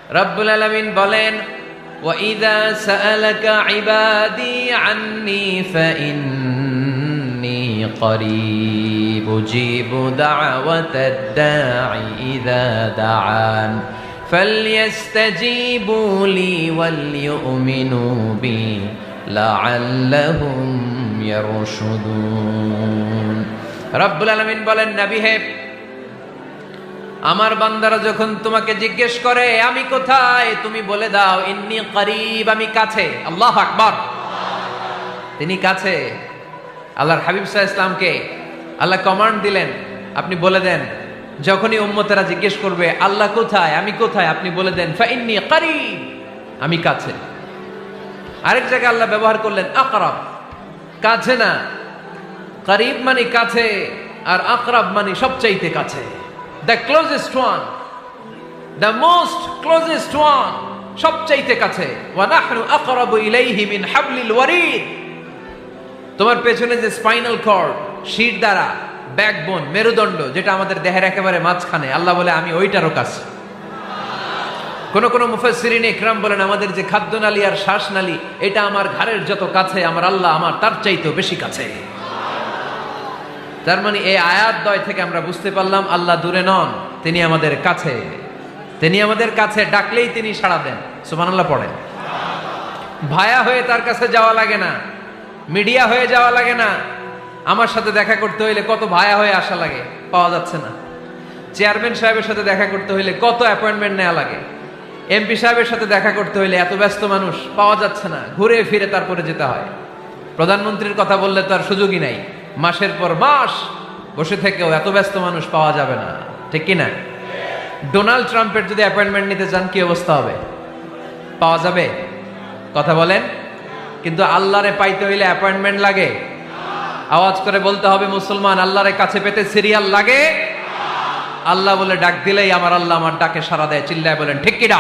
রব্বুল আলামিন বলেন, وَإِذَا سَأَلَكَ عِبَادِي عَنِّي فَإِنِّي قَرِيبٌ أُجِيبُ دَعْوَةَ الدَّاعِ إِذَا دَعَانِ فَلْيَسْتَجِيبُوا لِي وَلْيُؤْمِنُوا بِي لَعَلَّهُمْ يَرْشُدُونَ। রব্বুল আলামিন বলেন, নবী হে, আমার বান্দারা যখন তোমাকে জিজ্ঞেস করে আমি কোথায়, তুমি বলে দাও ইন্নী করিব, আমি কাছে। আল্লাহু আকবার। তিনি কাছে। আল্লাহর হাবিব সাল্লাল্লাহু আলাইহি ওয়াসাল্লামকে আল্লাহ কমান্ড দিলেন, আপনি বলে দেন যখনই উম্মতেরা জিজ্ঞেস করবে আল্লাহ কোথায়, আমি কোথায়, আপনি বলে দেন ফাইন্নী করিব, আমি কাছে। আরেক জায়গায় আল্লাহ ব্যবহার করলেন আকরাব, কাছে না। করিব মানে কাছে, আর আকরাব মানে সবচাইতে কাছে। The closest one, the most closest one, সবচাইতে কাছে। ওয়া নাহনু আকরাবু ইলাইহি মিন হাবলিল ওয়ারিদ। তোমার পেছনে যে স্পাইনাল কর্ড, শির দ্বারা, ব্যাকবোন, মেরুদণ্ড, যেটা আমাদের দেহের একেবারে মাঝখানে, আল্লাহ বলে আমি ওইটারও কাছে। কোন কোন মুফাসসিরিন ইকরাম বলেন আমাদের যে খাদ্যনালী আর শ্বাসনালী, এটা আমার ঘাড়ের যত কাছে, আমার আল্লাহ আমার তার চাইতেও বেশি কাছে। তার মানে এই আয়াত দ্বয় থেকে আমরা বুঝতে পারলাম আল্লাহ দূরে নন, তিনি আমাদের কাছে। তিনি আমাদের কাছে, ডাকলেই তিনি সাড়া দেন। সুবহানাল্লাহ পড়েন। ভায়া হয়ে তার কাছে যাওয়া লাগে না, মিডিয়া হয়ে যাওয়া লাগে না। আমার সাথে দেখা করতে হইলে কত ভায়া হয়ে আসা লাগে, পাওয়া যাচ্ছে না। চেয়ারম্যান সাহেবের সাথে দেখা করতে হইলে কত অ্যাপয়েন্টমেন্ট নেওয়া লাগে। এমপি সাহেবের সাথে দেখা করতে হইলে এত ব্যস্ত মানুষ, পাওয়া যাচ্ছে না, ঘুরে ফিরে তারপরে যেতে হয়। প্রধানমন্ত্রীর কথা বললে তো আর সুযোগই নাই, মাসের পর মাস বসে থেকেও এত ব্যস্ত মানুষ পাওয়া যাবে না, ঠিক কিনা? ডোনাল্ড ট্রাম্পের যদি অ্যাপয়েন্টমেন্ট নিতে চান কি অবস্থা হবে? পাওয়া যাবে? কথা বলেন। কিন্তু আল্লাহরে পাইতে হইলে অ্যাপয়েন্টমেন্ট লাগে? আওয়াজ করে বলতে হবে মুসলমান, আল্লাহরে কাছে পেতে সিরিয়াল লাগে? আল্লাহ বলে ডাক দিলেই আমার আল্লাহ আমার ডাকে সাড়া দেয়। চিল্লায় বলেন ঠিক কিনা?